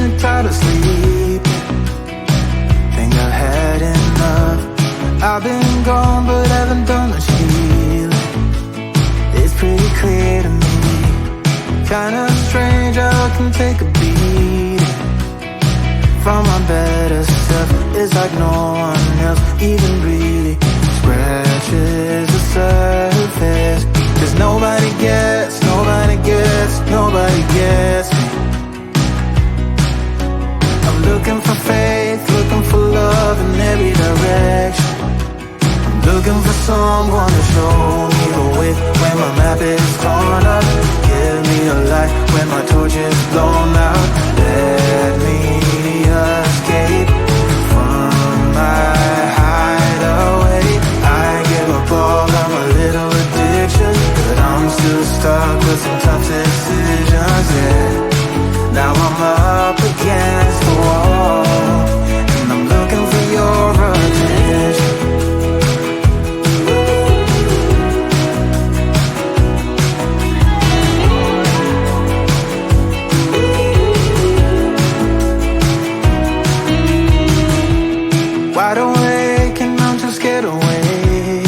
getting tired of sleeping. Think I've had enough. I've been gone but haven't done much healing. It's pretty clear to me, kinda strange how I can take a beating from my better self. It's like no one else even really scratches the surface. Cause nobody gets me. I'm looking for faith, looking for love in every direction. I'm looking for someone to show me the way when my map is torn up. Give me a light when my torch is blown out. Let me escape from my hideaway. I give up all of my little addictions, but I'm still stuck with some tough decisions, yeah. Now I'm up against the wall, and I'm looking for your attention. Wide awake and I'm too scared away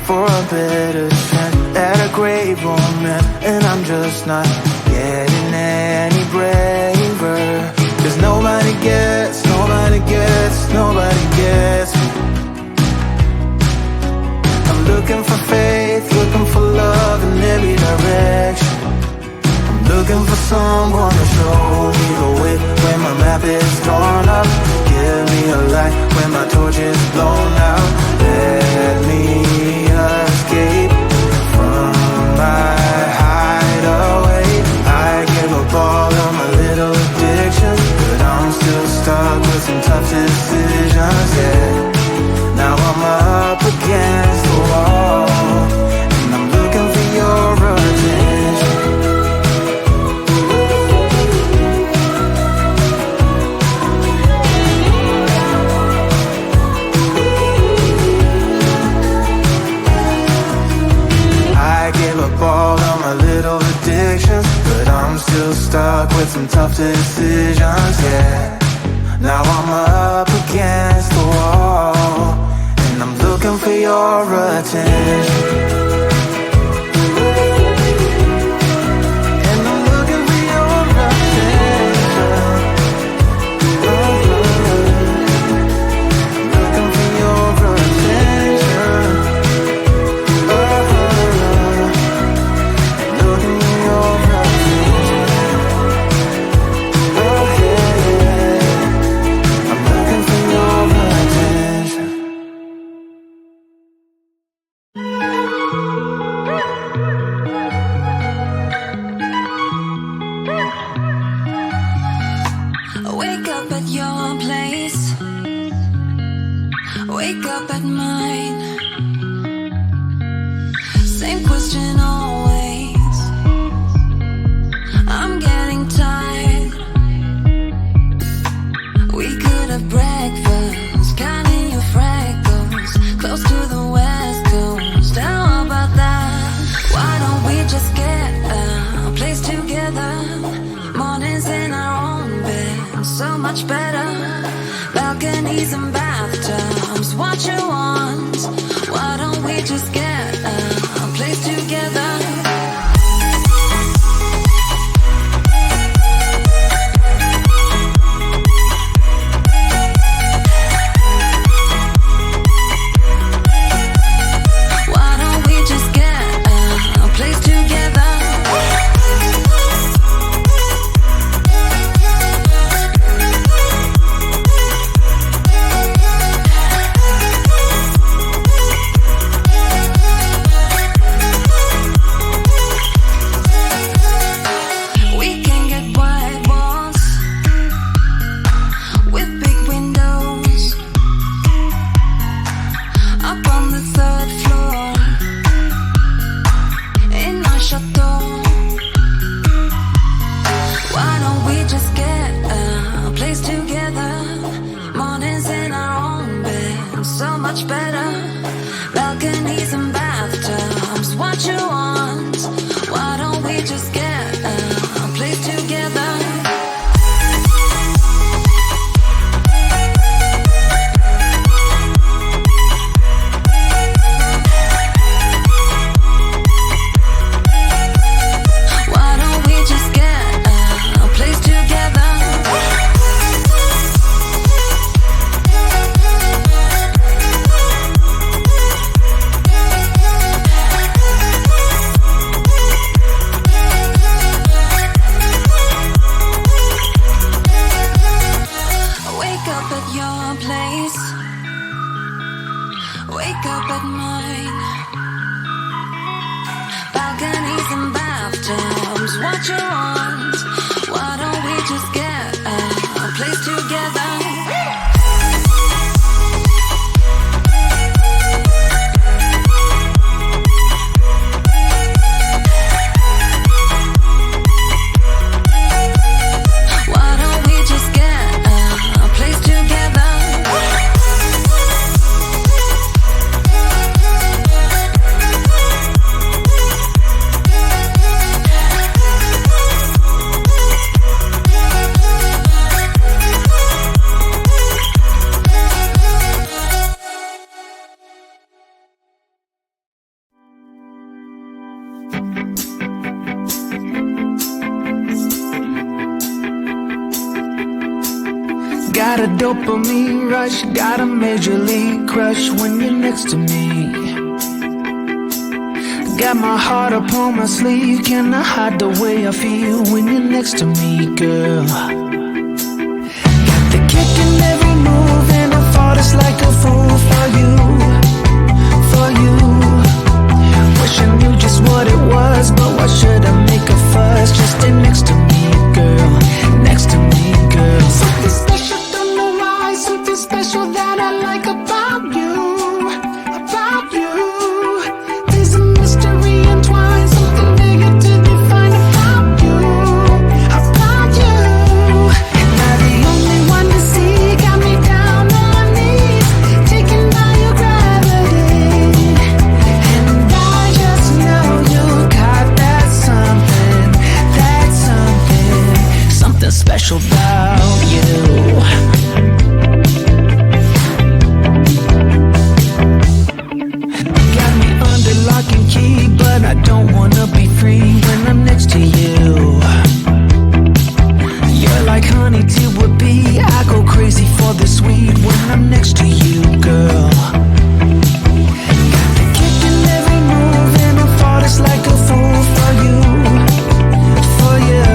for a better chance at a great romance, and I'm just not getting any braver. Cause nobody gets me. I'm looking for faith, looking for love in every direction. I'm looking for someone to show me the way when my map is torn up. Give me a light when my torch is blown out. Let me escape from my hideaway. I give up all of my little addictions, but I'm still stuck with some tough decisions, yeah. Now I'm up against the wall, and I'm looking for your attention. I give up all of my little addictions, but I'm still stuck with some tough decisions, yeah. Now I'm up against the wall, and I'm looking for your attention. Got a dopamine rush, got a major league crush when you're next to me. Got my heart upon my sleeve, can I hide the way I feel when you're next to me, girl? Got the kick in every move and I fought it's like a fool for you, for you. Wish I knew just what it was, but why should I make a fuss? Just stay next to me, girl, next to me, girl. Something special, don't know why, something special that I like about you, about you. There's a mystery entwined, something bigger to define about you, about you. Am I the only one to see? Got me down on my knees, taken by your gravity. And I just know you got that something, something special about you. Got me under lock and key, but I don't wanna be free when I'm next to you. You're like honey to a bee, I go crazy for the sweet when I'm next to you, girl. Got the kick in every move and I fought it's like a fool for you, for you.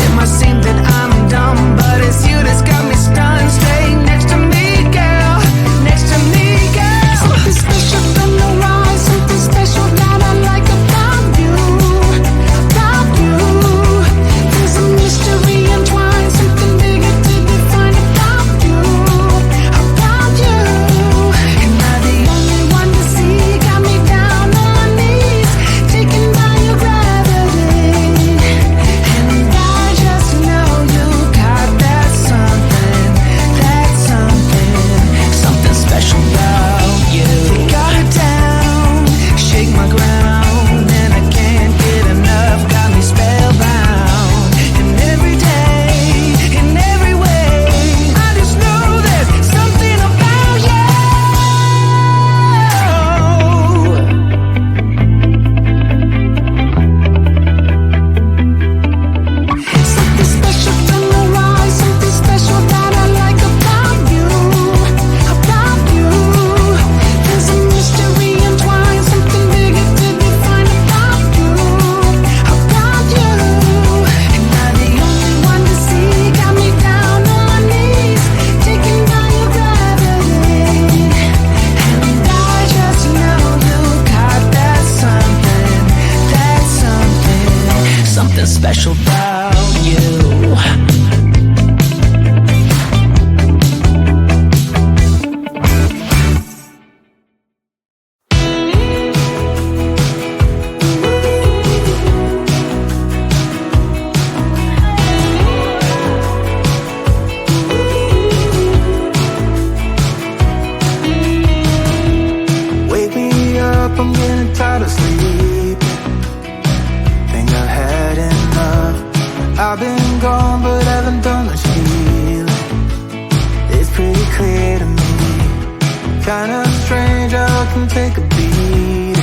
It might seem that I'm dumb, but it's you that's got me stunned. Stay next to me, girl, next to me, girl. Something special, don't know why, something special that I like about you, about you. There's a mystery entwined, something bigger to define about you, about you. Am I the only one to see? Got me down on my knees, taken by your gravity. And I just know you got that something, something special about you. They got it down, shake my ground, and I can't get enough, got me spellbound. And every day, in every way, I just know there's something about you. Something special, don't know why, something special that I like about you, about you. There's a mystery entwined, something bigger to define about you, about you. Am I the only one to see? Got me down on my knees, taken by your gravity. And I just know you got that something special about you. Wake me up, I'm getting tired of sleep. Think I've had enough. I've been gone, but haven't done much healing. It's pretty clear to me. Kinda strange how I can take a beat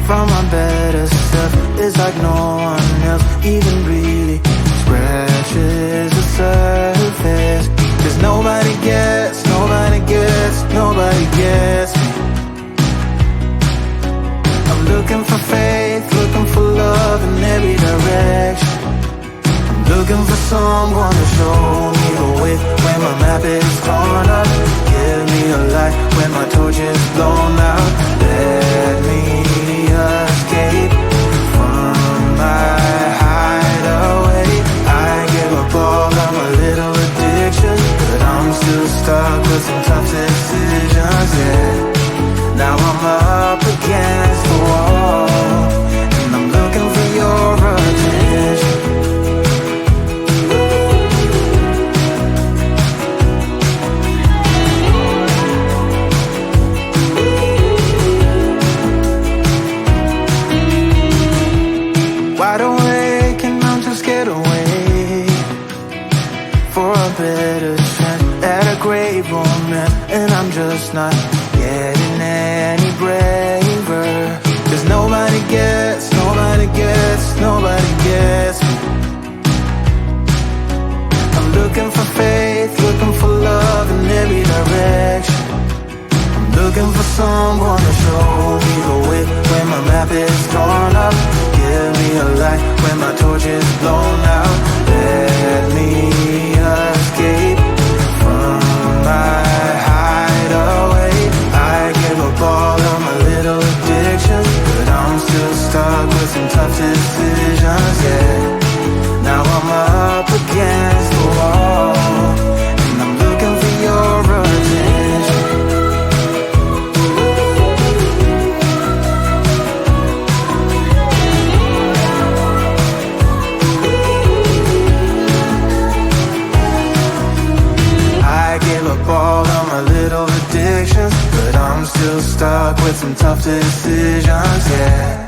from my better self. It's like no one else even really scratches the surface. 'Cause nobody gets, nobody gets, nobody gets me. I'm looking for faith, looking for love in every direction. I'm looking for someone to show me the way when my map is torn up. Give me a light when my torch is blown out. Let me escape from my hideaway. I give up all of my little addictions, but I'm still stuck with some tough decisions, yeah. Now I'm up against the wall, and I'm looking for your attention. Wide awake and I'm just scared away for a better chance at a great romance, and I'm just not getting any braver. 'Cause nobody gets, nobody gets, nobody gets me. I'm looking looking for faith, looking for love in every direction. I'm looking for someone to show me the way when my map is torn up. Give me a light when my torch is blown out. Let me escape from my hideaway. I give up all of my little addictions, but I'm still stuck with some tough decisions, yeah. Now I'm up against the wall, and I'm looking for your attention. I gave up all of my little addictions, but I'm still stuck with some tough decisions, yeah.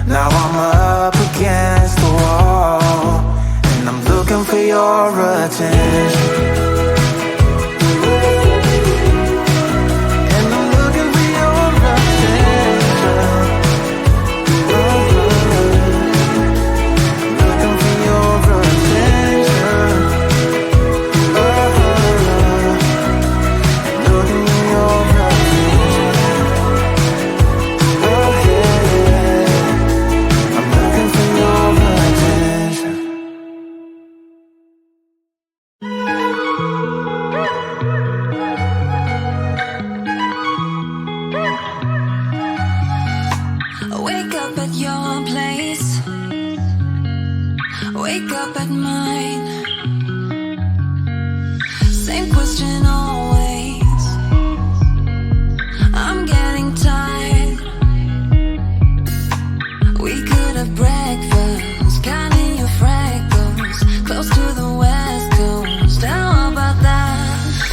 Now I'm up against the wall, and I'm looking for your attention. And I'm looking for your attention. Looking for your attention. Looking for your attention. Oh yeah, I'm looking for your attention. Wake up at your place, wake up at mine. Same question always. I'm getting tired. We could have breakfast, counting your freckles, close to the west coast. How about that?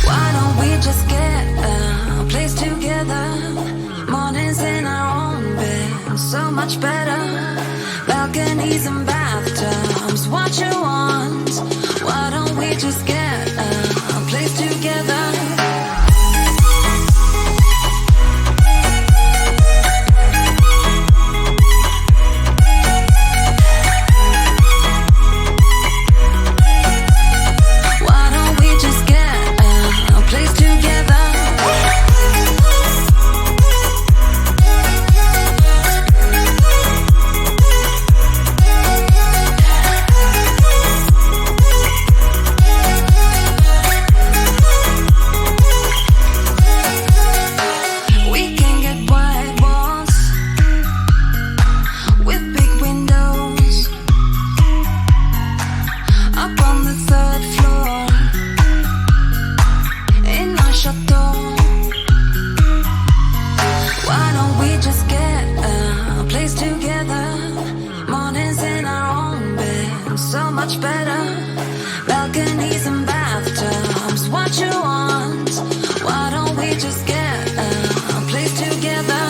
Why don't we just get a place together? Mornings in our own bed, so much better. Balconies and bathtubs, what you want? Why don't we just get a place together? Why don't we just get a place together? We can get white walls with big windows up on the third floor in our chateau. Why don't we just get a place together? Mornings in our own bed, so much better. Balconies and bathtubs, what you want? Why don't we just get a place together?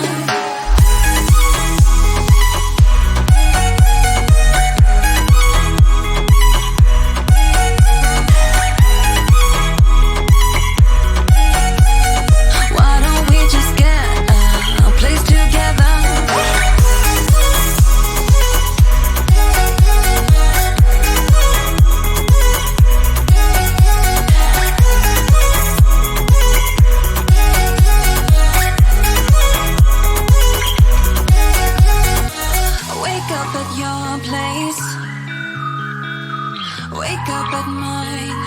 Why don't we just get a place together? Wake up at your place, wake up at mine.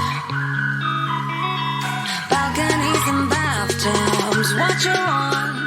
Balconies and bathtubs, what you want?